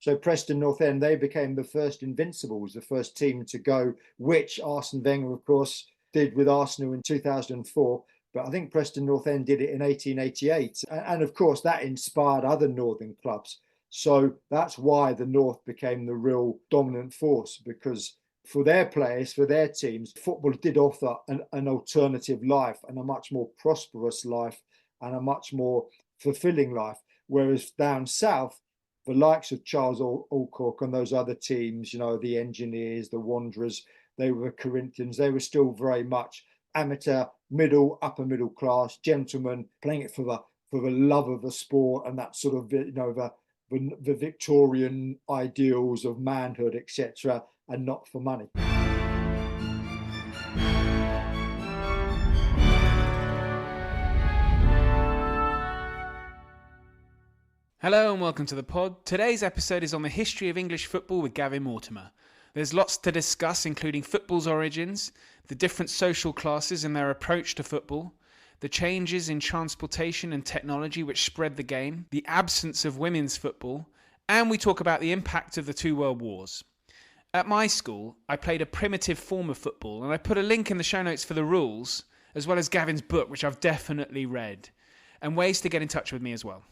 So Preston North End, they became the first Invincibles, the first team to go, which Arsene Wenger, of course, did with Arsenal in 2004. But I think Preston North End did it in 1888. And of course, that inspired other northern clubs. So that's why the North became the real dominant force, because for their players, for their teams, football did offer an alternative life and a much more prosperous life and a much more fulfilling life. Whereas down south, the likes of Charles Alcock and those other teams, the Engineers, the Wanderers, they were Corinthians, they were still very much amateur, upper middle class gentlemen playing it for the love of the sport and that sort of, the Victorian ideals of manhood, etc., and not for money. Hello and welcome to the pod. Today's episode is on the history of English football with Gavin Mortimer. There's lots to discuss, including football's origins, the different social classes and their approach to football, the changes in transportation and technology which spread the game, the absence of women's football, and we talk about the impact of the two world wars. At my school, I played a primitive form of football, and I put a link in the show notes for the rules, as well as Gavin's book, which I've definitely read, and ways to get in touch with me as well.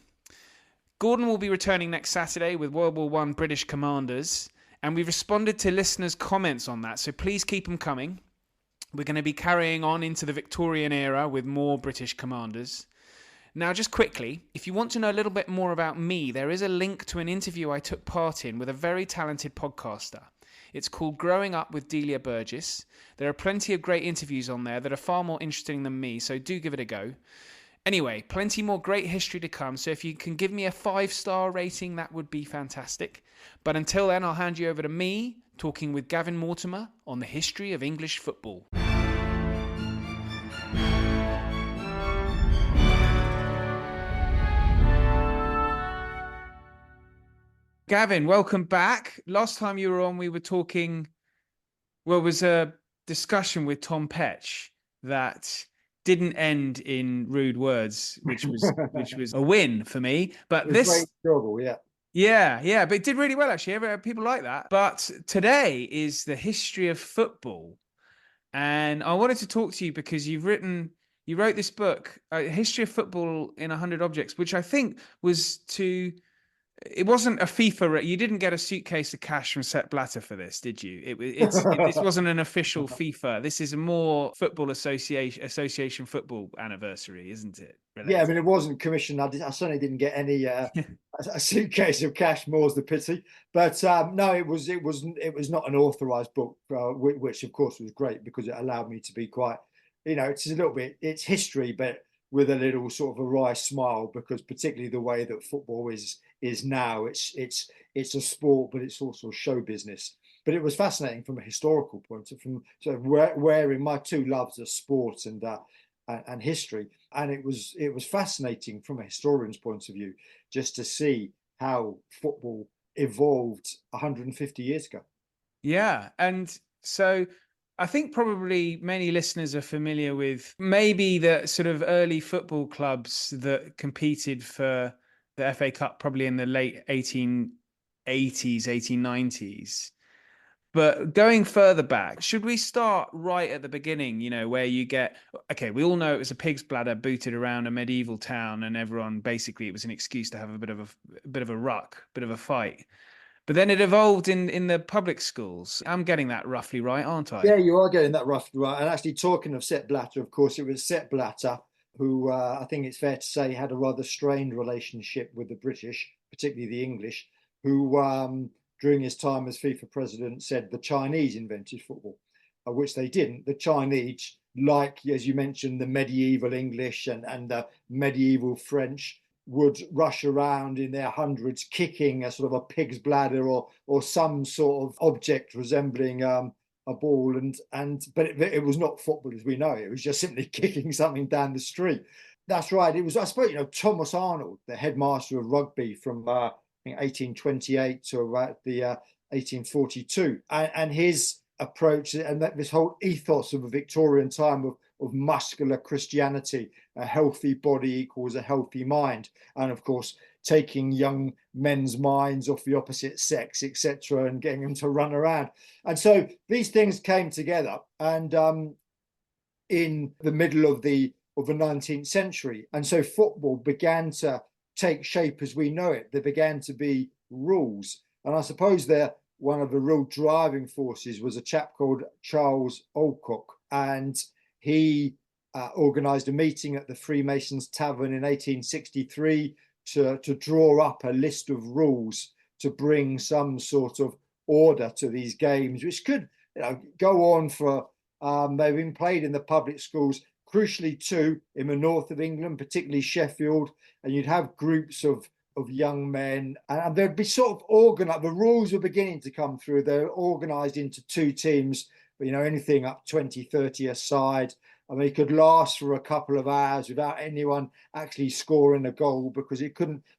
Gordon will be returning next Saturday with World War I British commanders, and we've responded to listeners' comments on that, so please keep them coming. We're going to be carrying on into the Victorian era with more British commanders. Now, just quickly, if you want to know a little bit more about me, there is a link to an interview I took part in with a very talented podcaster. It's called Growing Up with Delia Burgess. There are plenty of great interviews on there that are far more interesting than me, so do give it a go. Anyway, plenty more great history to come, so if you can give me a 5-star rating, that would be fantastic. But until then, I'll hand you over to me, talking with Gavin Mortimer on the history of English football. Gavin, welcome back. Last time you were on, we were talking, it was a discussion with Tom Petch that didn't end in rude words, which was a win for me. But this great struggle, yeah. Yeah, but it did really well, actually. People like that. But today is the history of football. And I wanted to talk to you because you wrote this book, History of Football in 100 Objects, which I think was it wasn't a FIFA. You didn't get a suitcase of cash from Sepp Blatter for this, did you? This wasn't an official FIFA. This is a more football association football anniversary, isn't it? Related? Yeah, I mean, it wasn't commissioned. I certainly didn't get any a suitcase of cash. More's the pity. But no, it was not an authorised book, which of course was great because it allowed me to be quite, it's a little bit, it's history, but with a little sort of a wry smile, because particularly the way that football is now, it's a sport, but it's also show business. But it was fascinating from a historical point of view, sort of wearing my two loves of sport and history, and it was fascinating from a historian's point of view just to see how football evolved 150 years ago. Yeah, and so I think probably many listeners are familiar with maybe the sort of early football clubs that competed for the FA Cup probably in the late 1880s, 1890s. But going further back, should we start right at the beginning, where you get, okay, we all know it was a pig's bladder booted around a medieval town and everyone, basically it was an excuse to have a bit of a ruck, bit of a fight. But then it evolved in the public schools. I'm getting that roughly right, aren't I? Yeah, you are getting that roughly right. And actually, talking of Sepp Blatter, of course, it was Sepp Blatter who I think it's fair to say had a rather strained relationship with the British, particularly the English, who during his time as FIFA president said the Chinese invented football, which they didn't. The Chinese, like, as you mentioned, the medieval English and the medieval French, would rush around in their hundreds kicking a sort of a pig's bladder or some sort of object resembling a ball, but it was not football as we know it. It was just simply kicking something down the street. That's right. It was, I suppose, Thomas Arnold, the headmaster of rugby from I think 1828 to about the 1842, and his approach and this whole ethos of a Victorian time of muscular Christianity, a healthy body equals a healthy mind. And of course, taking young men's minds off the opposite sex, etc., and getting them to run around. And so these things came together, and in the middle of the 19th century, and so football began to take shape as we know it. There began to be rules, and I suppose one of the real driving forces was a chap called Charles Alcock, and he organised a meeting at the Freemasons Tavern in 1863 to draw up a list of rules to bring some sort of order to these games, which could go on for, they've been played in the public schools, crucially too, in the north of England, particularly Sheffield, and you'd have groups of young men, and they'd be sort of organised. The rules were beginning to come through. They're organised into two teams, but anything up 20, 30 a side. I mean, it could last for a couple of hours without anyone actually scoring a goal, because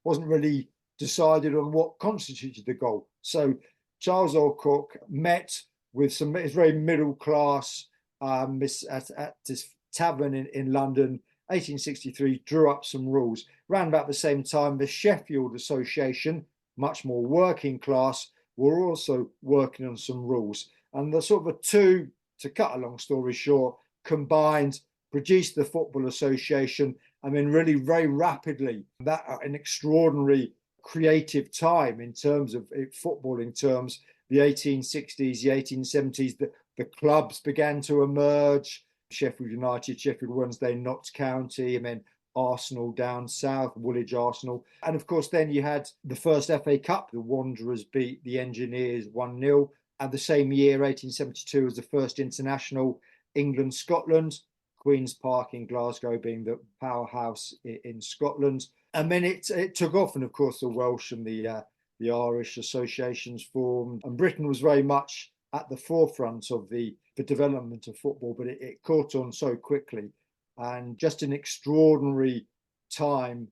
wasn't really decided on what constituted the goal. So Charles Alcock met with some very middle class at this tavern in London, 1863, drew up some rules. Around about the same time, the Sheffield Association, much more working class, were also working on some rules. And the sort of the two, to cut a long story short, combined, produced the Football Association. I mean, really very rapidly, that an extraordinary creative time in terms of footballing terms. The 1860s, the 1870s, the clubs began to emerge. Sheffield United, Sheffield Wednesday, Notts County, and then Arsenal down south, Woolwich Arsenal. And of course, then you had the first FA Cup. The Wanderers beat the Engineers 1-0. And the same year, 1872, was the first international, England-Scotland, Queen's Park in Glasgow being the powerhouse in Scotland. And then it took off, and of course the Welsh and the Irish associations formed, and Britain was very much at the forefront of the development of football, but it caught on so quickly, and just an extraordinary time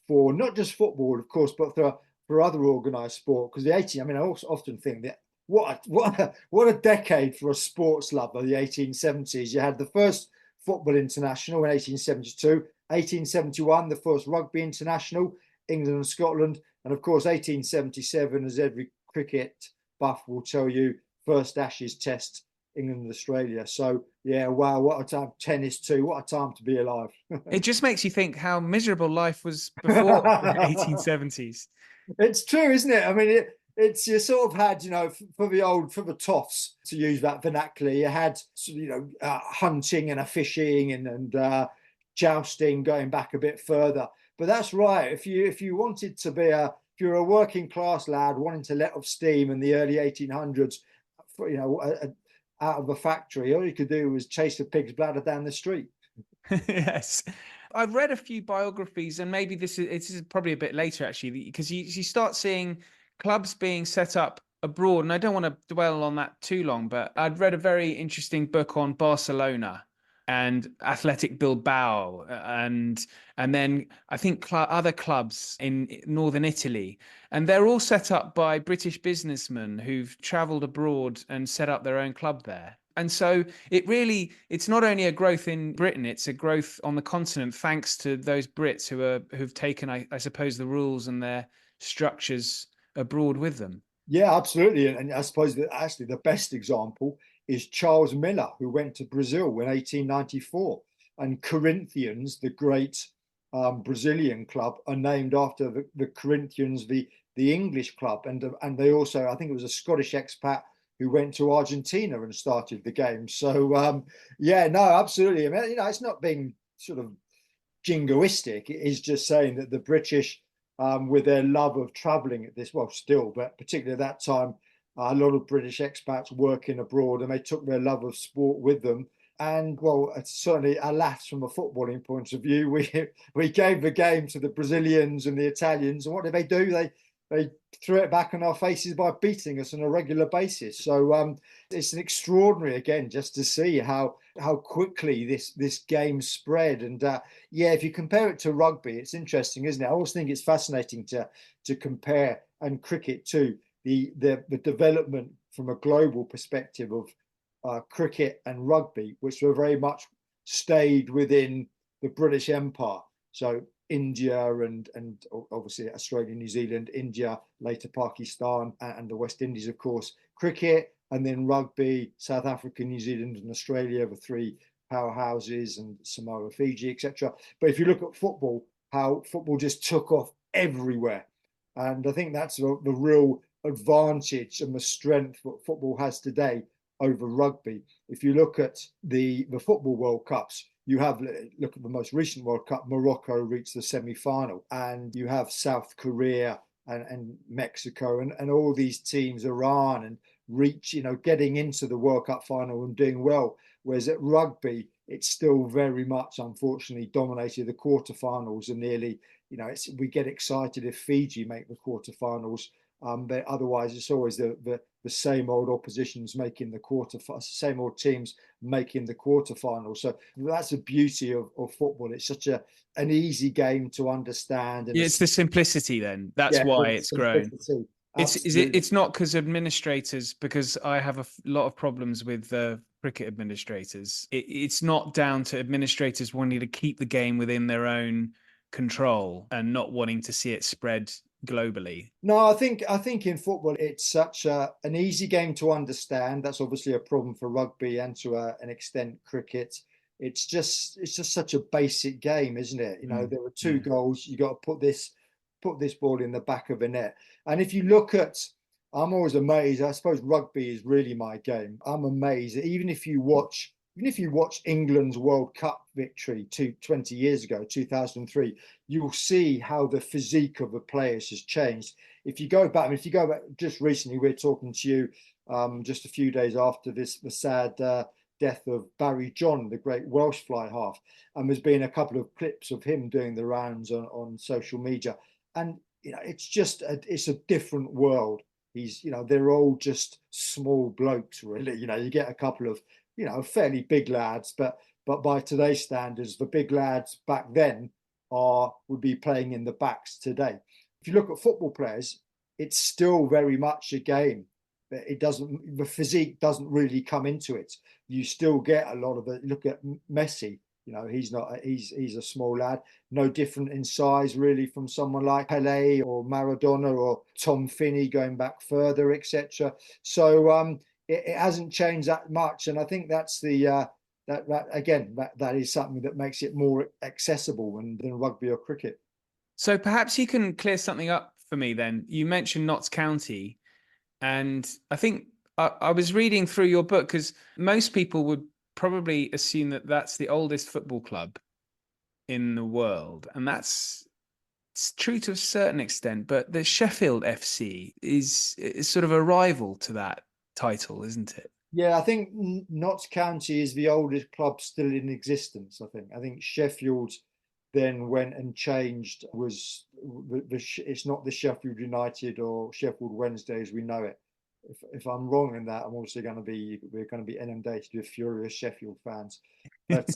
for not just football, of course, but for other organised sport. Because the 80s, I mean, I also often think that what a decade for a sports lover, the 1870s. You had the first football international in 1872, 1871, the first rugby international, England and Scotland, and of course 1877, as every cricket buff will tell you, first Ashes test, England and Australia. So yeah, wow, what a time. Tennis too, what a time to be alive. It just makes you think how miserable life was before the 1870s. It's true, isn't it? I mean, it's you sort of had, for the toffs, to use that vernacular, you had, hunting and a fishing and jousting going back a bit further. But that's right. If you wanted to be if you're a working class lad wanting to let off steam in the early 1800s, out of a factory, all you could do was chase a pig's bladder down the street. Yes. I've read a few biographies, and maybe this is probably a bit later actually, because you start seeing clubs being set up abroad, and I don't want to dwell on that too long, but I'd read a very interesting book on Barcelona and Athletic Bilbao, and then I think other clubs in northern Italy, and they're all set up by British businessmen who've travelled abroad and set up their own club there. And so it's not only a growth in Britain, it's a growth on the continent, thanks to those Brits who've taken, I suppose, the rules and their structures abroad with them. Yeah, absolutely. And I suppose that actually the best example is Charles Miller, who went to Brazil in 1894. And Corinthians, the great Brazilian club, are named after the Corinthians, the English club. And they also, I think it was a Scottish expat who went to Argentina and started the game. So, yeah, no, absolutely. I mean, it's not being sort of jingoistic. It is just saying that the British, with their love of traveling at this, well, still, but particularly at that time, a lot of British expats working abroad, and they took their love of sport with them. And well, certainly, alas, from a footballing point of view, we gave the game to the Brazilians and the Italians, and what did they do? They threw it back in our faces by beating us on a regular basis. So it's an extraordinary, again, just to see how quickly this game spread. And yeah, if you compare it to rugby, it's interesting, isn't it? I always think it's fascinating to compare, and cricket too, the development from a global perspective of cricket and rugby, which were very much stayed within the British Empire. So India and obviously Australia, New Zealand, India, later Pakistan, and the West Indies, of course. Cricket, and then rugby, South Africa, New Zealand, and Australia, the three powerhouses, and Samoa, Fiji, etc. But if you look at football, how football just took off everywhere. And I think that's the real advantage and the strength that football has today over rugby. If you look at the Football World Cups, you have, look at the most recent World Cup, Morocco reached the semi-final, and you have South Korea and Mexico and all these teams, Iran, and getting into the World Cup final and doing well. Whereas at rugby, it's still very much, unfortunately, dominated the quarterfinals, and nearly, we get excited if Fiji make the quarterfinals. But otherwise, it's always the same old oppositions making the same old teams making the quarterfinals. So that's the beauty of football. It's such an easy game to understand, and it's the simplicity. Then that's why it's grown. It's not because administrators, because I have a lot of problems with cricket administrators. It's not down to administrators wanting to keep the game within their own control and not wanting to see it spread globally. No, I think in football it's such an easy game to understand. That's obviously a problem for rugby and to an extent cricket. It's just such a basic game, isn't it? There are two goals. You got to put this ball in the back of the net. And if you look at, I'm always amazed. I suppose rugby is really my game. I'm amazed that even if you watch England's World Cup victory 20 years ago, 2003, you'll see how the physique of the players has changed. If you go back just recently, we're talking to you just a few days after the sad death of Barry John, the great Welsh fly half, and there's been a couple of clips of him doing the rounds on social media, and it's a different world. They're all just small blokes, really. You get a couple of fairly big lads, but by today's standards, the big lads back then would be playing in the backs today. If you look at football players, it's still very much a game. The physique doesn't really come into it. You still get a lot of it. Look at Messi. He's a small lad, no different in size really from someone like Pelé or Maradona or Tom Finney going back further, etc. So it hasn't changed that much, and I think that's that is something that makes it more accessible than rugby or cricket. So perhaps you can clear something up for me then. You mentioned Notts County, and I think I was reading through your book, because most people would probably assume that that's the oldest football club in the world, and it's true to a certain extent, but the Sheffield FC is sort of a rival to that title, isn't it? Yeah, I think Notts County is the oldest club still in existence. I think Sheffield then went and changed. It's not the Sheffield United or Sheffield Wednesday as we know it. If I'm wrong in that, we're going to be inundated with furious Sheffield fans. But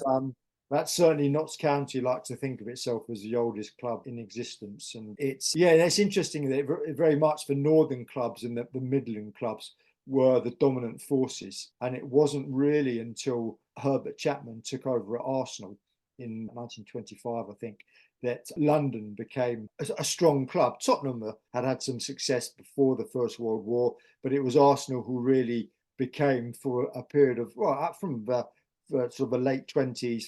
that's certainly Notts County like to think of itself as the oldest club in existence. And it's interesting that very much the northern clubs and the Midland clubs were the dominant forces. And it wasn't really until Herbert Chapman took over at Arsenal in 1925, I think, that London became a strong club. Tottenham had some success before the First World War, but it was Arsenal who really became, for a period of, from the sort of the late 20s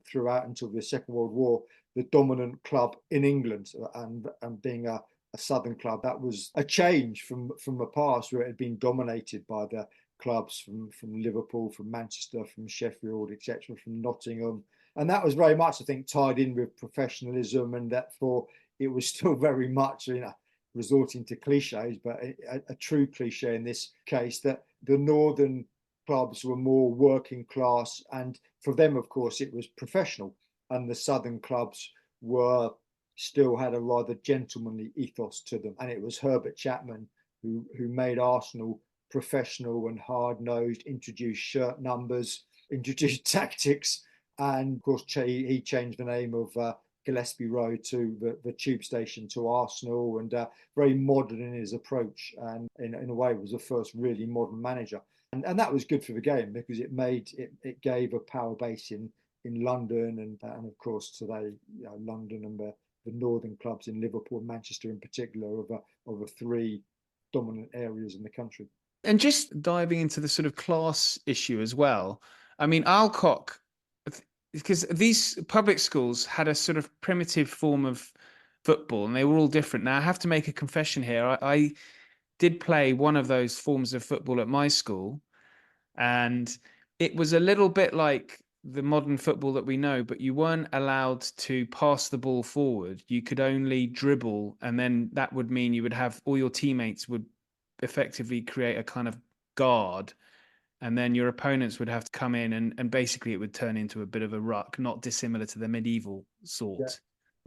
throughout until the Second World War, the dominant club in England, and being a southern club. That was a change from the past, where it had been dominated by the clubs from Liverpool, from Manchester, from Sheffield, etc., from Nottingham. And that was very much, I think, tied in with professionalism, and therefore it was still very much, resorting to cliches, but a true cliche in this case, that the northern clubs were more working class, and for them, of course, it was professional, and the southern clubs still had a rather gentlemanly ethos to them. And it was Herbert Chapman who made Arsenal professional and hard-nosed, introduced shirt numbers, introduced tactics. And of course, he changed the name of Gillespie Road to the tube station to Arsenal, and very modern in his approach, and in a way was the first really modern manager. And that was good for the game, because it gave a power base in in London, and of course today, London and the northern clubs in Liverpool and Manchester in particular are the three dominant areas in the country. And just diving into the sort of class issue as well. I mean, Alcock, because these public schools had a sort of primitive form of football and they were all different. Now, I have to make a confession here. I did play one of those forms of football at my school, and it was a little bit like the modern football that we know, but you weren't allowed to pass the ball forward. You could only dribble, and then that would mean you would have all your teammates would effectively create a kind of guard, and then your opponents would have to come in, and basically it would turn into a bit of a ruck, not dissimilar to the medieval sort. Yeah.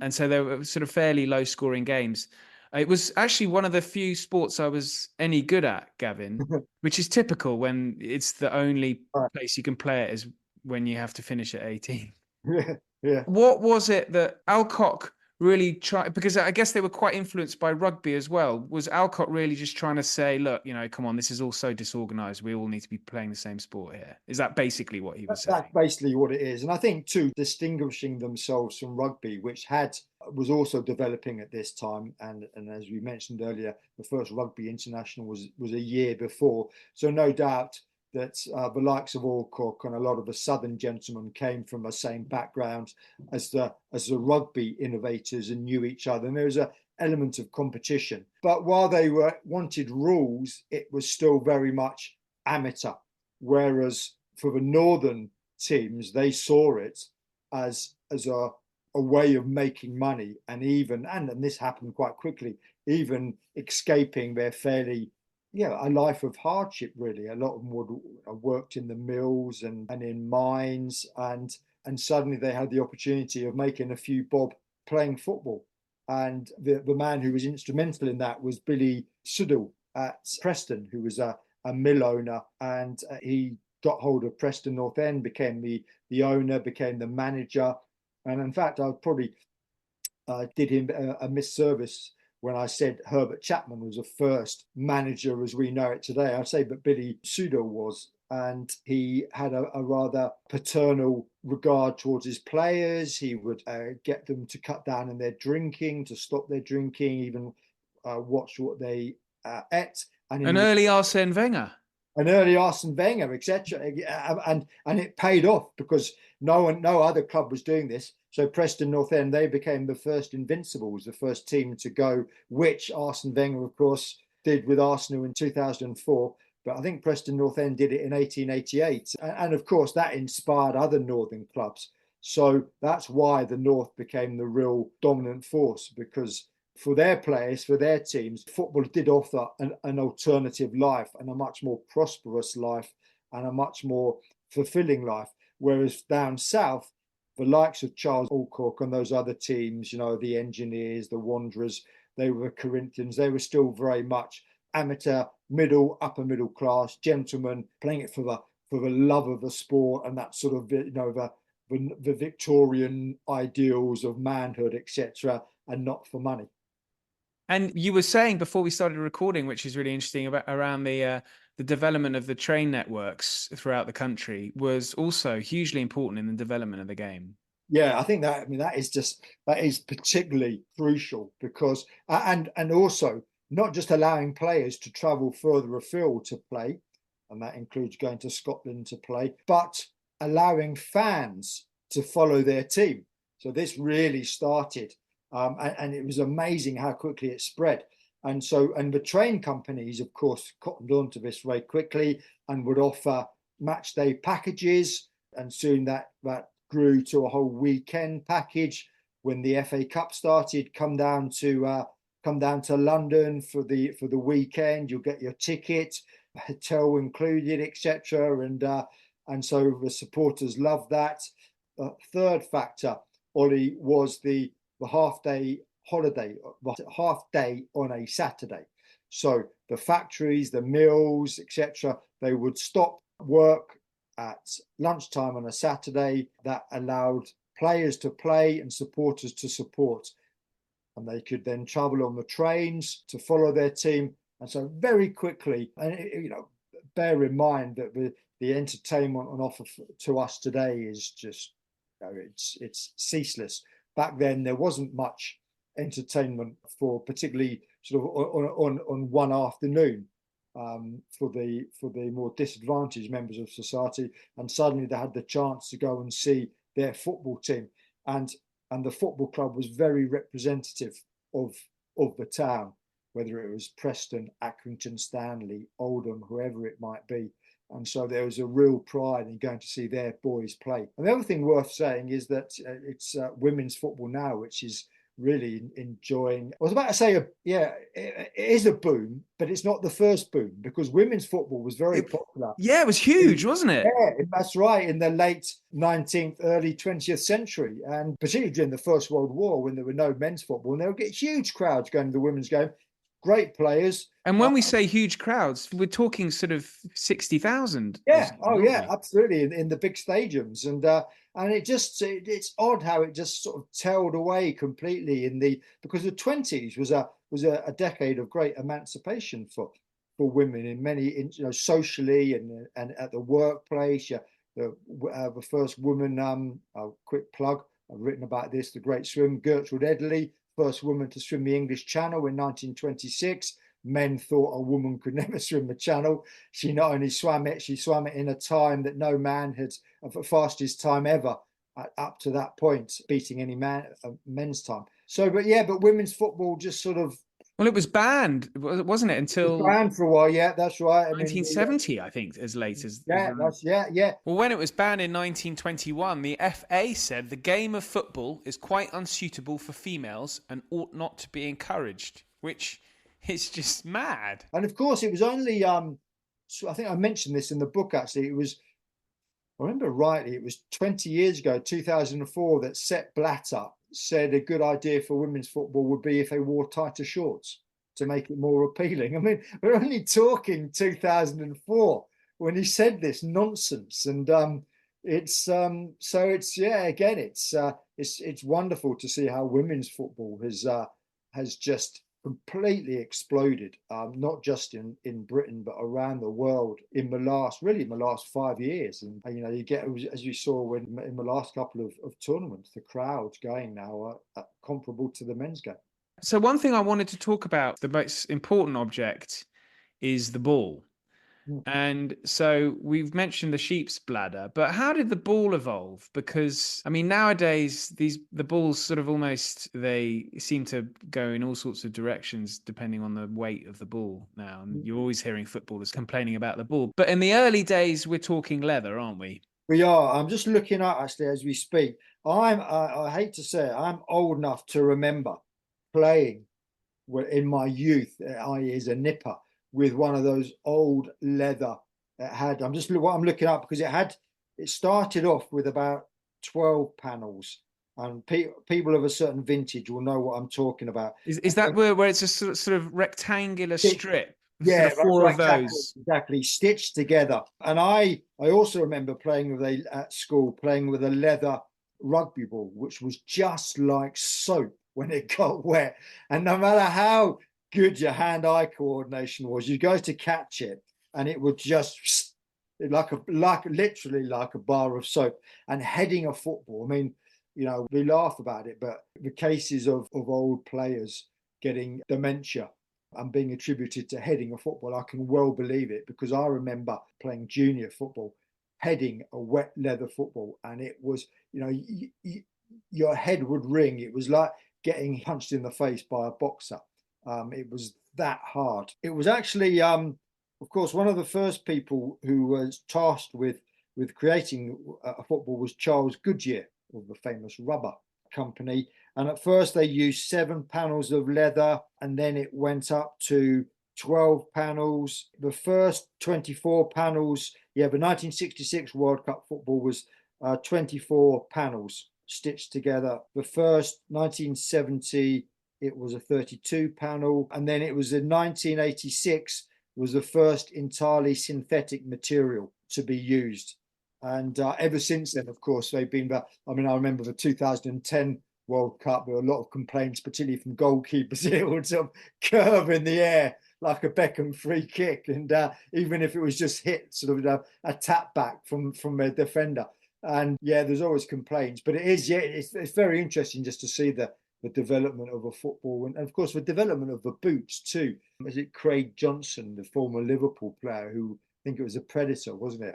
And so they were sort of fairly low scoring games. It was actually one of the few sports I was any good at, Gavin, which is typical when it's the only place you can play it is when you have to finish at 18. Yeah, yeah. What was it that Alcock really tried? Because I guess they were quite influenced by rugby as well. Was Alcock really just trying to say, look, come on, this is all so disorganized. We all need to be playing the same sport here. Is that basically what he was saying? That's basically what it is. And I think too, distinguishing themselves from rugby, which was also developing at this time. And as we mentioned earlier, the first rugby international was a year before. So no doubt that the likes of Alcock and a lot of the southern gentlemen came from the same background as the rugby innovators and knew each other. And there was an element of competition. But while they wanted rules, it was still very much amateur. Whereas for the northern teams, they saw it as a way of making money, and this happened quite quickly, even escaping their fairly a life of hardship, really. A lot of them would have worked in the mills and in mines, and suddenly they had the opportunity of making a few bob playing football. And the man who was instrumental in that was William Sudell at Preston, who was a mill owner, and he got hold of Preston North End, became the owner, became the manager. And in fact, I probably did him a misservice when I said Herbert Chapman was the first manager as we know it today. I'd say that Billy Sudell was, and he had a rather paternal regard towards his players. He would get them to cut down on their drinking, to stop their drinking, even watch what they ate. An early Arsene Wenger. An early Arsene Wenger, etc. And it paid off because no other club was doing this. So Preston North End, they became the first Invincibles, the first team to go, which Arsene Wenger, of course, did with Arsenal in 2004. But I think Preston North End did it in 1888. And of course, that inspired other northern clubs. So that's why the North became the real dominant force, because for their players, for their teams, football did offer an alternative life, and a much more prosperous life, and a much more fulfilling life. Whereas down south, the likes of Charles Alcock and those other teams, the Engineers, the Wanderers, they were Corinthians, they were still very much amateur, upper middle class gentlemen playing it for the love of the sport, and that sort of, the Victorian ideals of manhood, etc., and not for money. And you were saying before we started recording, which is really interesting, around the development of the train networks throughout the country was also hugely important in the development of the game. Yeah, I think that is particularly crucial because and also not just allowing players to travel further afield to play, and that includes going to Scotland to play, but allowing fans to follow their team. So this really started. And it was amazing how quickly it spread. And the train companies, of course, cottoned on to this very quickly and would offer match day packages. And soon that grew to a whole weekend package. When the FA Cup started, come down to London for the weekend. You'll get your ticket, hotel included, etc. And so the supporters loved that. Third factor, Ollie, was the half-day holiday, half day on a Saturday. So the factories, the mills, etc., they would stop work at lunchtime on a Saturday. That allowed players to play and supporters to support. And they could then travel on the trains to follow their team. And so very quickly, and bear in mind that the entertainment on offer to us today is just it's ceaseless. Back then, there wasn't much entertainment for particularly sort of on one afternoon for the more disadvantaged members of society, and suddenly they had the chance to go and see their football team, and the football club was very representative of the town, whether it was Preston, Accrington, Stanley, Oldham, whoever it might be. And so there was a real pride in going to see their boys play. And the other thing worth saying is that it's women's football now, which is really enjoying. I was about to say, it is a boom, but it's not the first boom, because women's football was very popular. Yeah, it was huge, wasn't it? Yeah, that's right, in the late 19th, early 20th century, and particularly during the First World War, when there were no men's football, and they would get huge crowds going to the women's game. Great players. And when we say huge crowds, we're talking sort of 60,000. Yeah, absolutely, in the big stadiums, and it's odd how it just sort of tailed away completely because the 20s was a decade of great emancipation for women in many, socially and at the workplace. The first woman, quick plug, I've written about this, the great swim, Gertrude Edley, first woman to swim the English Channel in 1926. Men thought a woman could never swim the Channel. She not only swam it, she swam it in a time that no man had, the fastest time ever up to that point, beating any men's time. So, but women's football just sort of. Well, it was banned, wasn't it? Until. It was banned for a while, yeah, that's right. 1970, I think, as late as. Yeah. Well, when it was banned in 1921, the FA said the game of football is quite unsuitable for females and ought not to be encouraged, which. It's just mad. And of course, it was only, I think I mentioned this in the book, actually. I remember rightly, it was 20 years ago, 2004, that Sepp Blatter said a good idea for women's football would be if they wore tighter shorts to make it more appealing. I mean, we're only talking 2004 when he said this nonsense. And it's wonderful to see how women's football has just completely exploded, not just in Britain, but around the world in the last 5 years. And, you get, as you saw in the last couple of tournaments, the crowds going now are comparable to the men's game. So one thing I wanted to talk about, the most important object, is the ball. And so we've mentioned the sheep's bladder, but how did the ball evolve? Because, I mean, nowadays, the balls sort of they seem to go in all sorts of directions depending on the weight of the ball now. And you're always hearing footballers complaining about the ball. But in the early days, we're talking leather, aren't we? We are. I'm just looking at, actually, as we speak. I hate to say it, I'm old enough to remember playing in my youth, i.e. as a nipper, with one of those old leather. I'm looking up because it started off with about 12 panels, and people of a certain vintage will know what I'm talking about. Is that where it's a sort of rectangular strip? Yeah, sort of four of those exactly stitched together. And I also remember playing at school with a leather rugby ball, which was just like soap when it got wet, and no matter how good your hand-eye coordination was, you go to catch it and it would just literally like a bar of soap. And heading a football, I mean, we laugh about it, but the cases of old players getting dementia and being attributed to heading a football, I can well believe it, because I remember playing junior football, heading a wet leather football, and it was, your head would ring. It was like getting punched in the face by a boxer. It was that hard. It was actually, of course, one of the first people who was tasked with creating a football was Charles Goodyear of the famous rubber company. And at first they used 7 panels of leather, and then it went up to 12 panels. The first 24 panels, the 1966 World Cup football was 24 panels stitched together. The first 1970, it was a 32 panel, and then it was in 1986 was the first entirely synthetic material to be used. And ever since then, of course, they've been. I remember the 2010 World Cup. There were a lot of complaints, particularly from goalkeepers. It would sort of curve in the air like a Beckham free kick, and even if it was just hit, sort of a tap back from a defender. And yeah, there's always complaints, but it's very interesting just to see the development of a football, and of course the development of the boots too. Is it Craig Johnson, the former Liverpool player, who I think it was a Predator, wasn't it?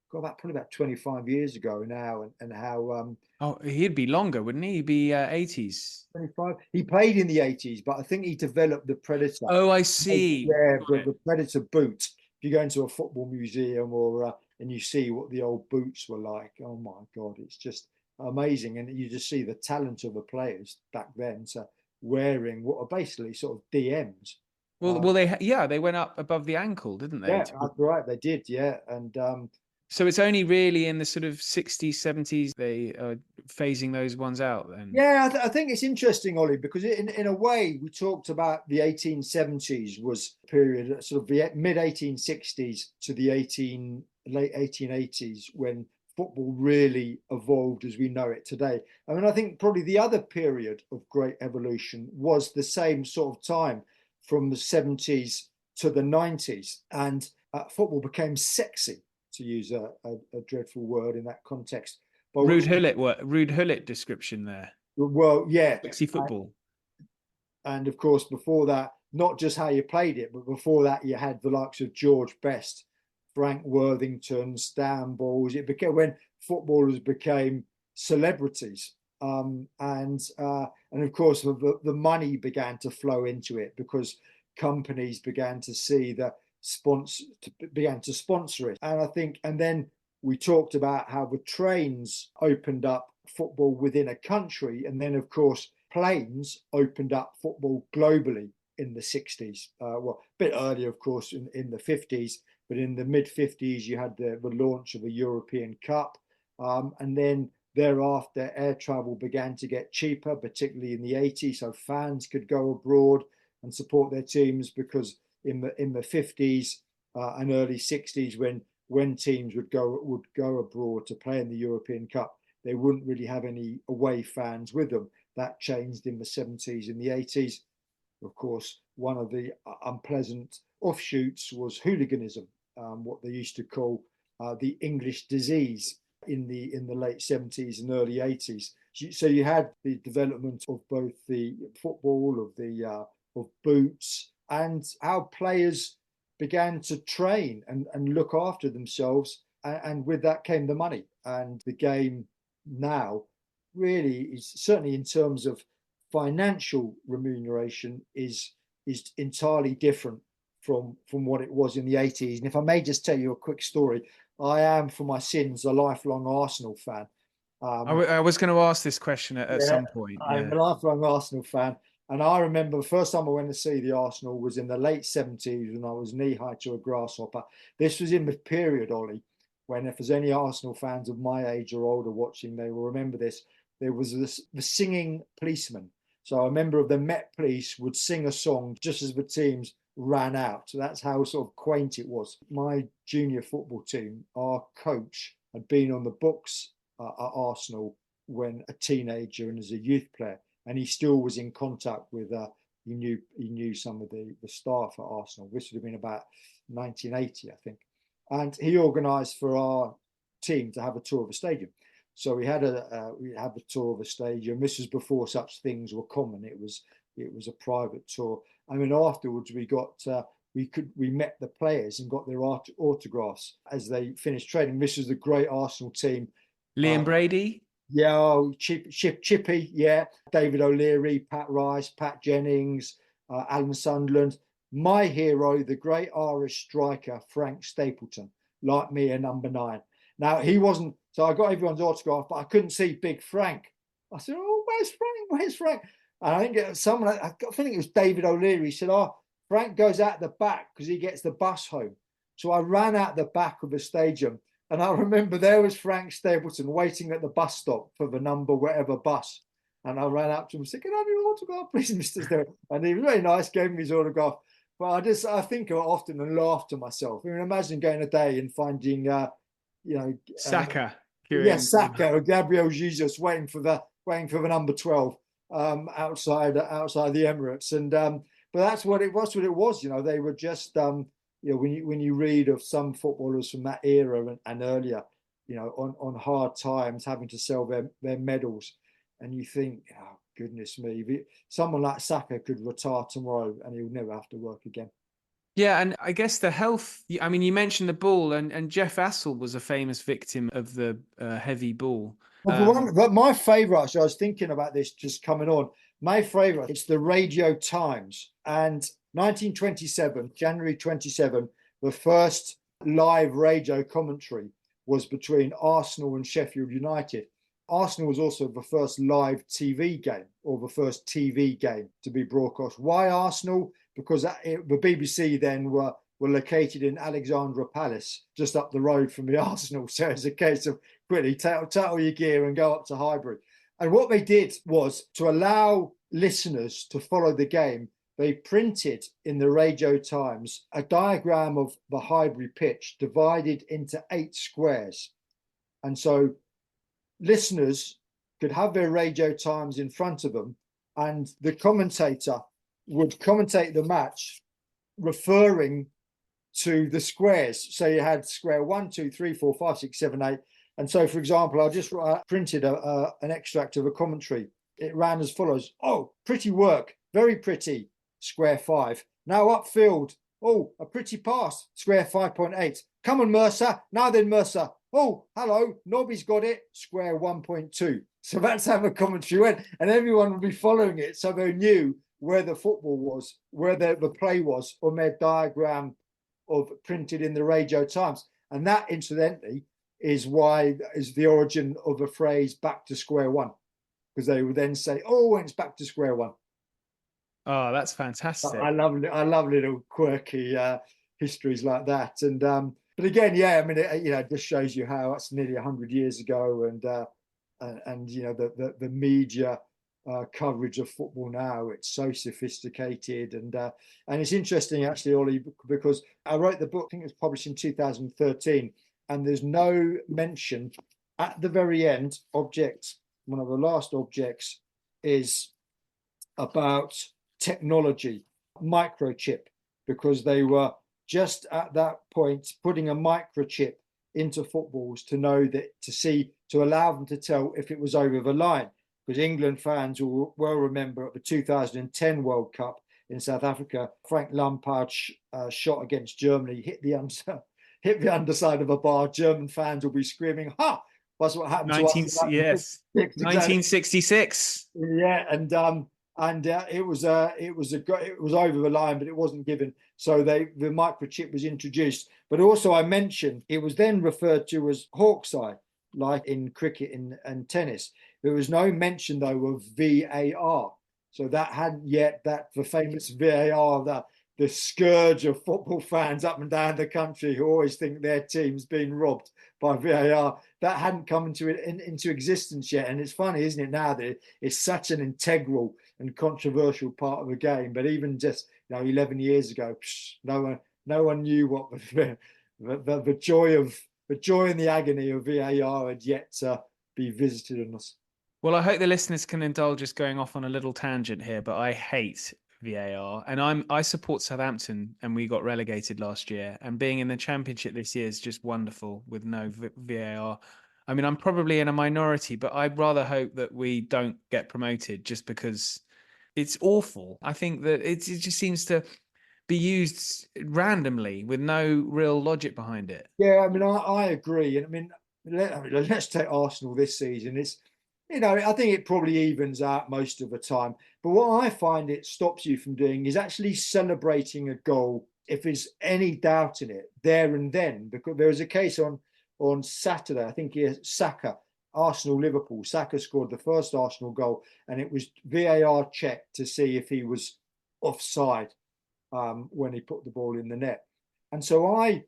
Probably about 25 years ago now, and how Oh, he'd be longer, wouldn't he? He'd be 80s. 25. He played in the 80s, but I think he developed the Predator. Oh, I see. Yeah, the Predator boot. If you go into a football museum or and you see what the old boots were like, oh my God, it's just amazing. And you just see the talent of the players back then to wearing what are basically sort of DMs. Well, they went up above the ankle, didn't they? Yeah, that's right. They did. Yeah, and so it's only really in the sort of 60s, 70s they are phasing those ones out then. Yeah, I think it's interesting, Ollie, because in a way we talked about the 1870s was a period, sort of the mid 1860s to the late 1880s, when football really evolved as we know it today. I mean, I think probably the other period of great evolution was the same sort of time, from the 70s to the 90s, and football became sexy, to use a dreadful word in that context. Rude Hullet description there. Well, yeah. Sexy football. And of course, before that, not just how you played it, but before that, you had the likes of George Best, Frank Worthington, Stan Balls. It became when footballers became celebrities. And of course, the money began to flow into it because companies began to see began to sponsor it. And I think, and then we talked about how the trains opened up football within a country. And then, of course, planes opened up football globally in the 60s. Well, a bit earlier, of course, in the 50s. But in the mid-50s, you had the launch of the European Cup. And then thereafter, air travel began to get cheaper, particularly in the 80s. So fans could go abroad and support their teams, because in the 50s and early 60s, when teams would go abroad to play in the European Cup, they wouldn't really have any away fans with them. That changed in the 70s and the 80s. Of course, one of the unpleasant offshoots was hooliganism, what they used to call the English disease in the late 70s and early 80s. So you had the development of both the football, of boots, and how players began to train and look after themselves, and with that came the money. And the game now really is, certainly in terms of financial remuneration, is entirely different from what it was in the 80s. And if I may just tell you a quick story, I am, for my sins, a lifelong Arsenal fan. I was going to ask this question at some point. Yeah. I'm a lifelong Arsenal fan. And I remember the first time I went to see the Arsenal was in the late 70s, when I was knee-high to a grasshopper. This was in the period, Ollie, when, if there's any Arsenal fans of my age or older watching, they will remember this. There was the singing policeman. So a member of the Met Police would sing a song just as the teams ran out. So that's how sort of quaint it was. My junior football team, our coach had been on the books at Arsenal when a teenager and as a youth player, and he still was in contact with. He knew some of the staff at Arsenal. This would have been about 1980, I think, and he organised for our team to have a tour of the stadium. So we had a tour of the stadium. This was before such things were common. It was a private tour. I mean, afterwards we met the players and got their autographs as they finished training. This was the great Arsenal team. Liam Brady. Yeah, Chippy, yeah. David O'Leary, Pat Rice, Pat Jennings, Alan Sunderland. My hero, the great Irish striker, Frank Stapleton, like me, a number 9. Now, he wasn't, so I got everyone's autograph, but I couldn't see Big Frank. I said, oh, where's Frank? Where's Frank? And I think I think it was David O'Leary. He said, oh, Frank goes out the back because he gets the bus home. So I ran out the back of the stadium. And I remember there was Frank Stapleton waiting at the bus stop for the number whatever bus. And I ran up to him and said, can I have your autograph, please, Mr. Stapleton? And he was very nice, gave me his autograph. But I think often and laugh to myself. I mean, imagine going a day and finding, Saka. Saka or Gabriel Jesus waiting for the number 12 outside the Emirates. And but that's what it was. They were just when you read of some footballers from that era and earlier, on hard times, having to sell their medals. And you think, oh, goodness me, someone like Saka could retire tomorrow and he'll never have to work again. Yeah, and I guess the health, I mean, you mentioned the ball, and Jeff Assel was a famous victim of the heavy ball. But my favourite, actually, I was thinking about this just coming on, my favourite, it's the Radio Times. And 1927, January 27, the first live radio commentary was between Arsenal and Sheffield United. Arsenal was also the first live TV game, or the first TV game to be broadcast. Why Arsenal? Because the BBC then were located in Alexandra Palace, just up the road from the Arsenal. So it's a case of quickly tattle your gear and go up to Highbury. And what they did was, to allow listeners to follow the game, they printed in the Radio Times a diagram of the Highbury pitch divided into 8 squares. And so listeners could have their Radio Times in front of them, and the commentator would commentate the match referring to the squares. So you had square 1, 2, 3, 4, 5, 6, 7, 8. And so, for example, I just printed an extract of a commentary. It ran as follows. Oh, pretty work. Very pretty. Square 5. Now upfield. Oh, a pretty pass. Square 5.8. Come on, Mercer. Now then, Mercer. Oh, hello. Nobby's got it. Square 1.2. So that's how the commentary went. And everyone would be following it. So they knew where the football was, where the play was on their diagram of printed in the Radio Times. And that, incidentally, is the origin of the phrase back to square one, because they would then say, oh, it's back to square one. Oh, that's fantastic. I love little quirky histories like that. And but again, yeah, I mean, it just shows you how that's nearly 100 years ago, and the media coverage of football now, it's so sophisticated, and it's interesting actually, Ollie, because I wrote the book, I think it was published in 2013, and there's no mention at the very end. One of the last objects is about technology, microchip, because they were just at that point putting a microchip into footballs to allow them to tell if it was over the line. Because England fans will well remember at the 2010 World Cup in South Africa, Frank Lampard's shot against Germany hit the underside of a bar. German fans will be screaming, "Ha! That's what happened to us." Yes, 1966. Yeah, and it was over the line, but it wasn't given. So the microchip was introduced. But also, I mentioned it was then referred to as hawk's eye, like in cricket and tennis. There was no mention, though, of VAR. So that hadn't yet, the famous VAR, the scourge of football fans up and down the country who always think their team's been robbed by VAR, that hadn't come into existence yet. And it's funny, isn't it, now that it's such an integral and controversial part of the game. But even just 11 years ago, no one knew what the joy and the agony of VAR had yet to be visited on us. Well, I hope the listeners can indulge us going off on a little tangent here, but I hate VAR, and I support Southampton, and we got relegated last year, and being in the Championship this year is just wonderful with no VAR. I mean, I'm probably in a minority, but I'd rather hope that we don't get promoted, just because it's awful. I think that it just seems to be used randomly with no real logic behind it. Yeah, I mean, I agree. And I mean, let's take Arsenal this season. It's, I think it probably evens out most of the time. But what I find it stops you from doing is actually celebrating a goal, if there's any doubt in it, there and then. Because there was a case on Saturday, I think Saka, Arsenal-Liverpool. Saka scored the first Arsenal goal, and it was VAR checked to see if he was offside when he put the ball in the net. And so I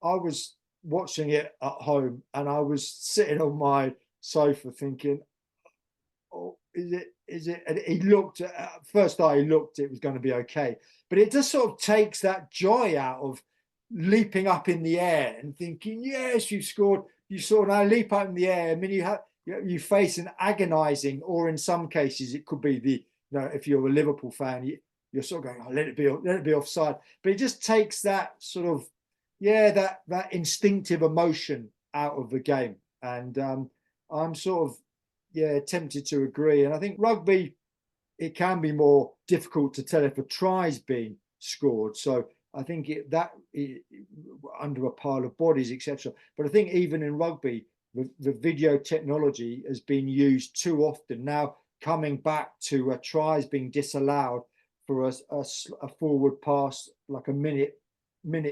was watching it at home, and I was sitting on my sofa thinking, oh, is it? And he looked at first eye, it was going to be okay. But it just sort of takes that joy out of leaping up in the air and thinking, yes, you've scored. You sort of now leap up in the air. I mean, you face an agonising, or in some cases, it could be if you're a Liverpool fan, you're sort of going, oh, let it be offside. But it just takes that sort of, that instinctive emotion out of the game. And I'm sort of, tempted to agree. And I think rugby, it can be more difficult to tell if a try's been scored. So I think under a pile of bodies, etc. But I think even in rugby, the video technology has been used too often. Now coming back to tries being disallowed for a forward pass like a minute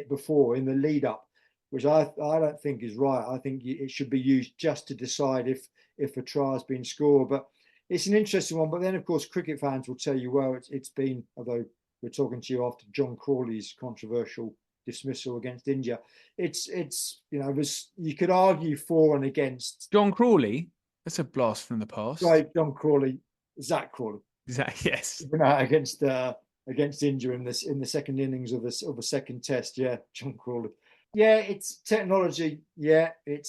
before in the lead up, which I don't think is right. I think it should be used just to decide if a try has been scored. But it's an interesting one. But then, of course, cricket fans will tell you, well, it's been, although we're talking to you after John Crawley's controversial dismissal against India, it's you could argue for and against. John Crawley, that's a blast from the past. Right, John Crawley, Zach Crawley. Yes. Against India in the second innings of a second test. Yeah, John Crawley. Yeah, it's technology. Yeah, it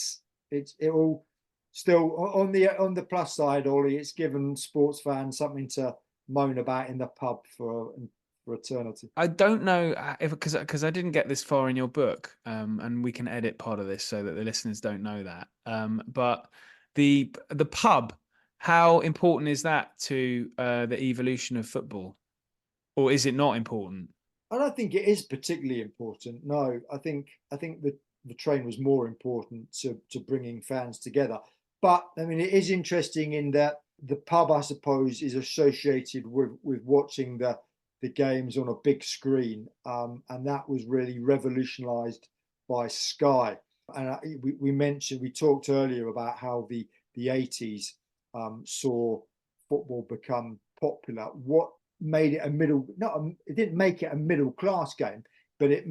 all still on the plus side, Ollie. It's given sports fans something to moan about in the pub for eternity. I don't know if because I didn't get this far in your book, and we can edit part of this so that the listeners don't know that. But the pub, how important is that to the evolution of football, or is it not important? I don't think it is particularly important. No, I think the train was more important to bringing fans together. But I mean, it is interesting in that the pub, I suppose, is associated with watching the games on a big screen, and that was really revolutionised by Sky. And we talked earlier about how the 80s saw football become popular. What made it it didn't make it a middle class game, but it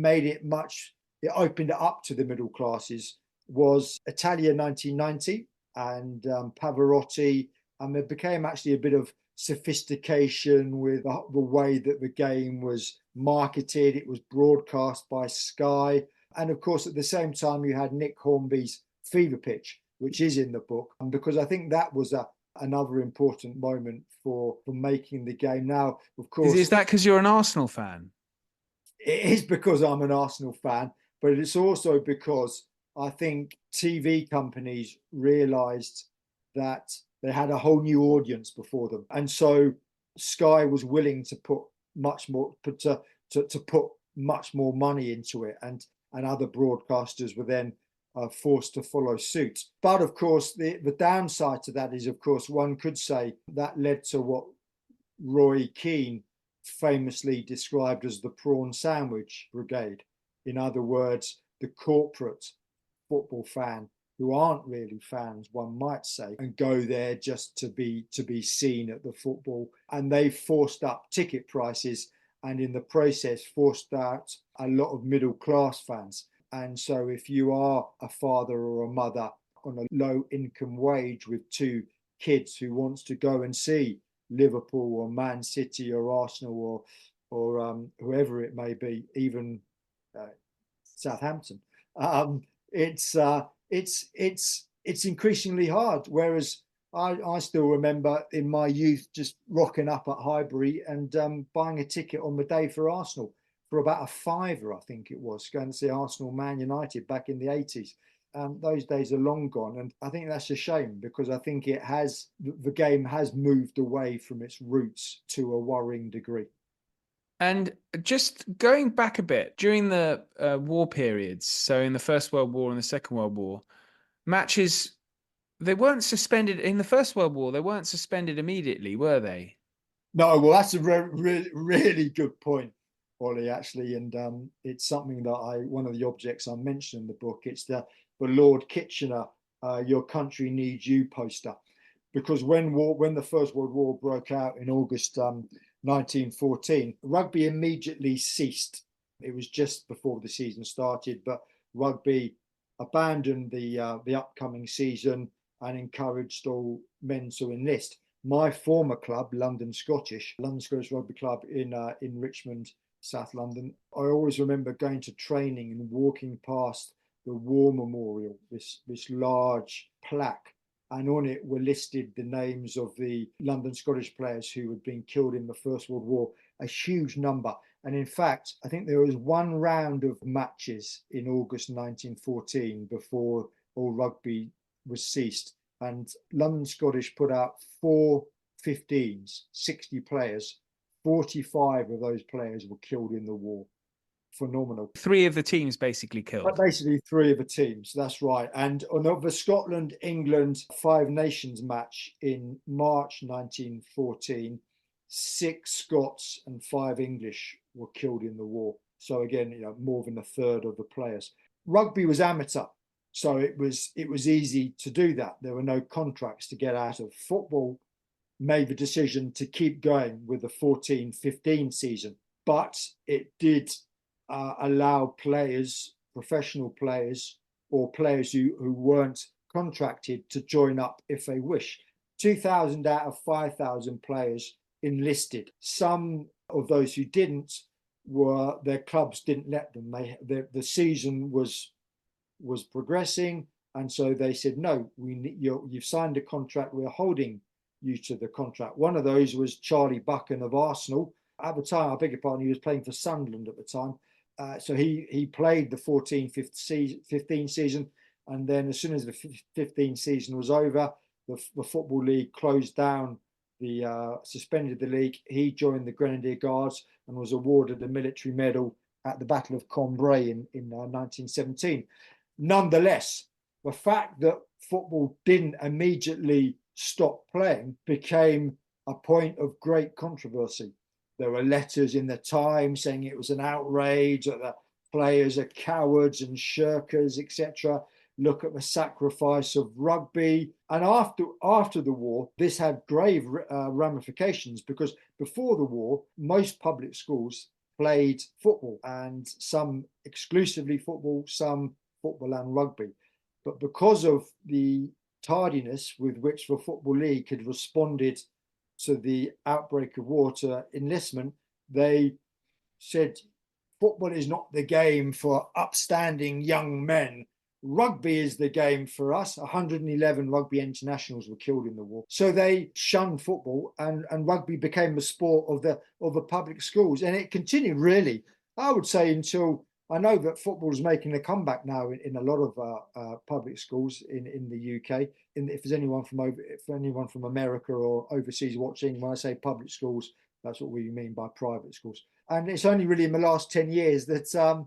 opened it up to the middle classes, was Italia 1990 and Pavarotti, and there became actually a bit of sophistication with the way that the game was marketed. It was broadcast by Sky, and of course at the same time you had Nick Hornby's Fever Pitch, which is in the book, because I think that was another important moment for making the game. Now, of course, is that because you're an Arsenal fan? It is because I'm an Arsenal fan, but it's also because I think TV companies realised that they had a whole new audience before them, and so Sky was willing to put much more money into it, and other broadcasters were then forced to follow suit. But of course, the downside to that is, of course, one could say that led to what Roy Keane famously described as the prawn sandwich brigade. In other words, the corporate football fan who aren't really fans, one might say, and go there just to be seen at the football. And they forced up ticket prices, and in the process forced out a lot of middle class fans. And so if you are a father or a mother on a low income wage with two kids who wants to go and see Liverpool or Man City or Arsenal or whoever it may be, even Southampton, it's increasingly hard. Whereas I still remember in my youth just rocking up at Highbury and buying a ticket on the day for Arsenal for about £5, I think it was, going to see Arsenal Man United back in the 80s. Those days are long gone, and I think that's a shame, because I think the game has moved away from its roots to a worrying degree. And just going back a bit, during the war periods, so in the First World War and the Second World War, matches, they weren't suspended. In the First World War, they weren't suspended immediately, were they? No, well, that's a really good point, Ollie, actually. And it's something that one of the objects I mentioned in the book. It's the Lord Kitchener, Your Country Needs You poster. Because when the First World War broke out in August 1914, rugby immediately ceased. It was just before the season started, but rugby abandoned the upcoming season and encouraged all men to enlist. My former club, London Scottish Rugby Club in Richmond, South London, I always remember going to training and walking past the War Memorial, this large plaque, and on it were listed the names of the London Scottish players who had been killed in the First World War, a huge number. And in fact, I think there was one round of matches in August 1914 before all rugby was ceased. And London Scottish put out 4 15s, 60 players. 45 of those players were killed in the war. Phenomenal. 3 of the teams basically killed. But basically 3 of the teams, that's right. And on the Scotland-England Five Nations match in March 1914, 6 Scots and 5 English were killed in the war. So again, more than a third of the players. Rugby was amateur, so it was easy to do that. There were no contracts to get out of. Football made the decision to keep going with the 14-15 season, but it did allow players, professional players, or players who weren't contracted to join up if they wish. 2,000 out of 5,000 players enlisted. Some of those who didn't their clubs didn't let them. The season was progressing, and so they said, no, you've signed a contract, we're holding you to the contract. One of those was Charlie Buchan of Arsenal. At the time, I beg your pardon, he was playing for Sunderland at the time. So he played the 14-15 season, and then as soon as the 15 season was over, the Football League closed down, suspended the league. He joined the Grenadier Guards and was awarded a military medal at the Battle of Cambrai in 1917. Nonetheless, the fact that football didn't immediately stop playing became a point of great controversy. There were letters in the Times saying it was an outrage, that the players are cowards and shirkers, etc. Look at the sacrifice of rugby. And after the war, this had grave ramifications, because before the war, most public schools played football, and some exclusively football, some football and rugby. But because of the tardiness with which the Football League had responded to the outbreak of war, to enlistment, they said, football is not the game for upstanding young men. Rugby is the game for us. 111 rugby internationals were killed in the war. So they shunned football, and rugby became the sport of the public schools. And it continued, really, I would say, until, I know that football is making a comeback now in a lot of public schools in the UK. If there's anyone from America or overseas watching, when I say public schools, that's what we mean by private schools. And it's only really in the last 10 years that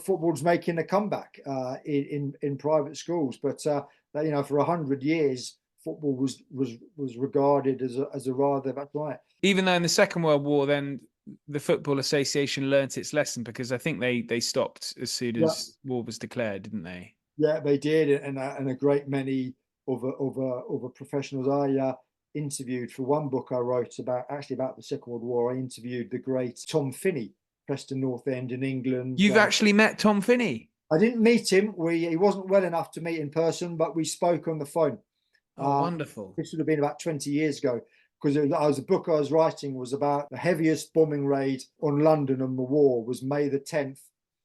football's making a comeback in private schools. But for 100 years, football was regarded as a rather, that's right. Even though in the Second World War, then the Football Association learnt its lesson, because I think they stopped as soon as war was declared, didn't they? Yeah, they did, and a great many other professionals. I interviewed for one book I wrote about the Second World War. I interviewed the great Tom Finney, Preston North End in England. You've actually met Tom Finney? I didn't meet him. He wasn't well enough to meet in person, but we spoke on the phone. Oh, wonderful. This would have been about 20 years ago, because the book I was writing was about the heaviest bombing raid on London and the war was May the 10th,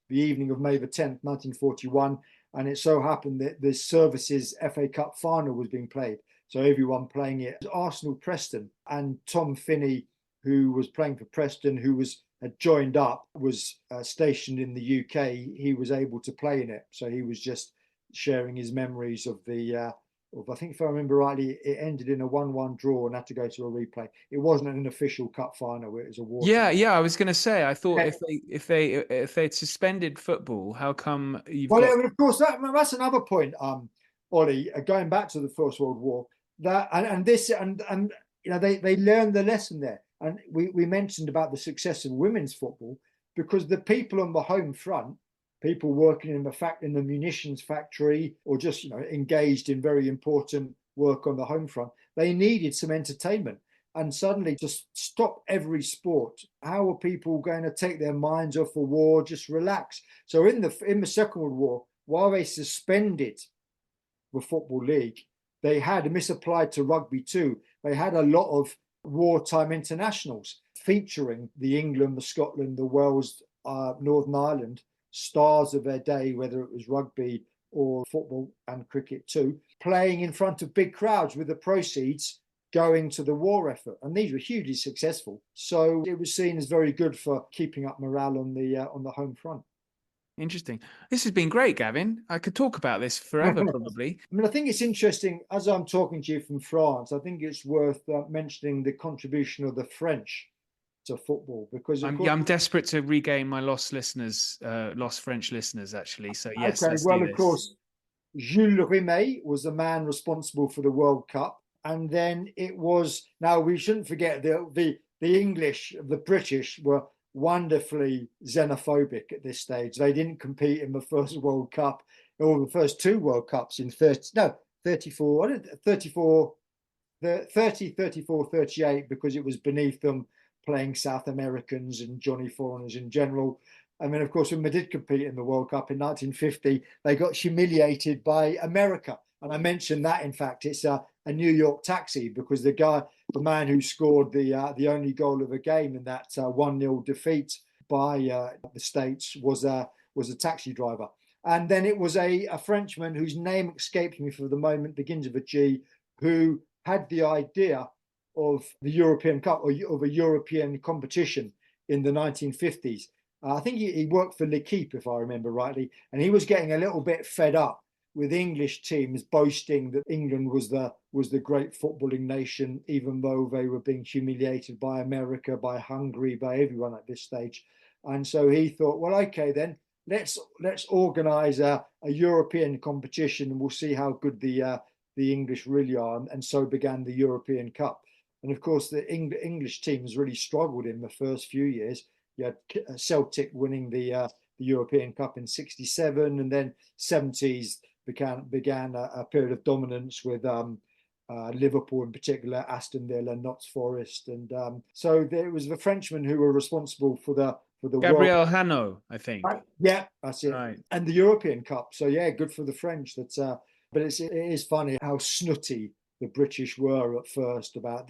the evening of May the 10th, 1941. And it so happened that the Services FA Cup final was being played. So everyone playing it was Arsenal Preston, and Tom Finney, who was playing for Preston, had joined up, was stationed in the UK. He was able to play in it. So he was just sharing his memories of I think if I remember rightly, it ended in a 1-1 draw and had to go to a replay. It wasn't an official cup final; it was a war. Yeah. I was going to say, I thought if they'd suspended football, how come you've got? Well, of course, that's another point, Ollie. Going back to the First World War, that they learned the lesson there, and we mentioned about the success of women's football, because the people on the home front, people working in the munitions factory, or just engaged in very important work on the home front, they needed some entertainment. And suddenly, just stop every sport. How are people going to take their minds off the war? Just relax. So in the Second World War, while they suspended the Football League, they had, and this applied to rugby too, they had a lot of wartime internationals featuring the England, the Scotland, the Wales, Northern Ireland stars of their day, whether it was rugby or football and cricket too, playing in front of big crowds with the proceeds going to the war effort. And these were hugely successful. So it was seen as very good for keeping up morale on the home front. Interesting. This has been great, Gavin. I could talk about this forever, probably. I mean, I think it's interesting, as I'm talking to you from France, I think it's worth mentioning the contribution of the French to football, because of course, I'm desperate to regain my lost French listeners, actually. So yes, okay, let's well, do of this. course, Jules Rimet was the man responsible for the World Cup. And then it was, now we shouldn't forget the English, the British were wonderfully xenophobic at this stage. They didn't compete in the first World Cup or the first two World Cups in 34, 38, because it was beneath them playing South Americans and Johnny foreigners in general. I mean, of course, when they did compete in the World Cup in 1950, they got humiliated by America. And I mentioned that, in fact, it's a New York taxi, because the man who scored the only goal of the game in that 1-0 defeat by the States was a taxi driver. And then it was a Frenchman whose name escapes me for the moment, begins with a G, who had the idea of the European Cup, or of a European competition in the 1950s. I think he worked for L'Equipe, if I remember rightly, and he was getting a little bit fed up with English teams boasting that England was the great footballing nation, even though they were being humiliated by America, by Hungary, by everyone at this stage. And so he thought, well, okay, then let's organise a European competition, and we'll see how good the English really are. And so began the European Cup. And of course, the English teams really struggled in the first few years. You had Celtic winning the European Cup in '67, and then '70s began a period of dominance with Liverpool in particular, Aston Villa, Notts Forest, and so there was the Frenchmen who were responsible for the Gabriel World. Hano, I think. Yeah, that's it. Right. And the European Cup. So yeah, good for the French. But it is funny how snooty the British were at first about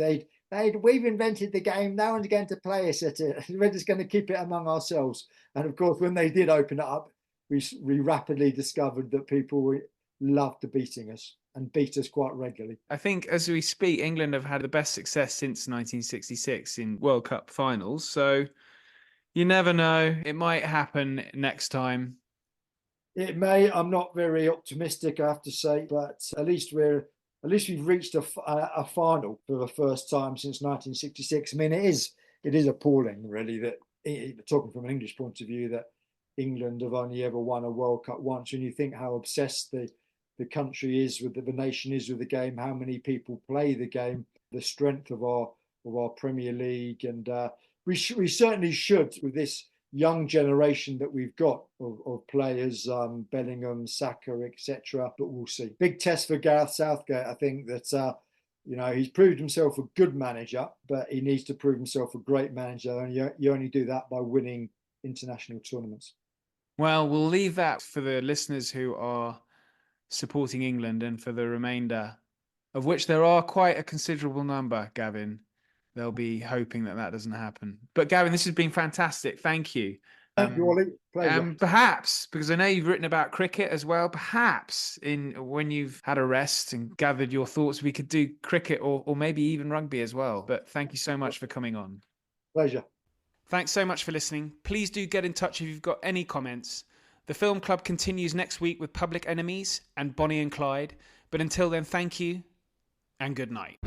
we've invented the game, no one's going to play us at it, we're just going to keep it among ourselves. And of course, when they did open it up, we rapidly discovered that people loved beating us, and beat us quite regularly. I think as we speak, England have had the best success since 1966 in World Cup finals. So you never know, it might happen next time. It may. I'm not very optimistic, I have to say, but at least we've reached a final for the first time since 1966. I mean, it is appalling, really, that, talking from an English point of view, that England have only ever won a World Cup once. And you think how obsessed the country is with the nation is with the game, how many people play the game, the strength of our Premier League, and we certainly should, with this young generation that we've got of players, Bellingham, Saka, etc. But we'll see. Big test for Gareth Southgate. I think that he's proved himself a good manager, but he needs to prove himself a great manager, and you only do that by winning international tournaments. Well, we'll leave that for the listeners who are supporting England, and for the remainder, of which there are quite a considerable number, Gavin, they'll be hoping that doesn't happen. But Gavin, this has been fantastic. Thank you. Thank you, Ollie. Pleasure. Perhaps, because I know you've written about cricket as well, perhaps when you've had a rest and gathered your thoughts, we could do cricket or maybe even rugby as well. But thank you so much for coming on. Pleasure. Thanks so much for listening. Please do get in touch if you've got any comments. The Film Club continues next week with Public Enemies and Bonnie and Clyde. But until then, thank you and good night.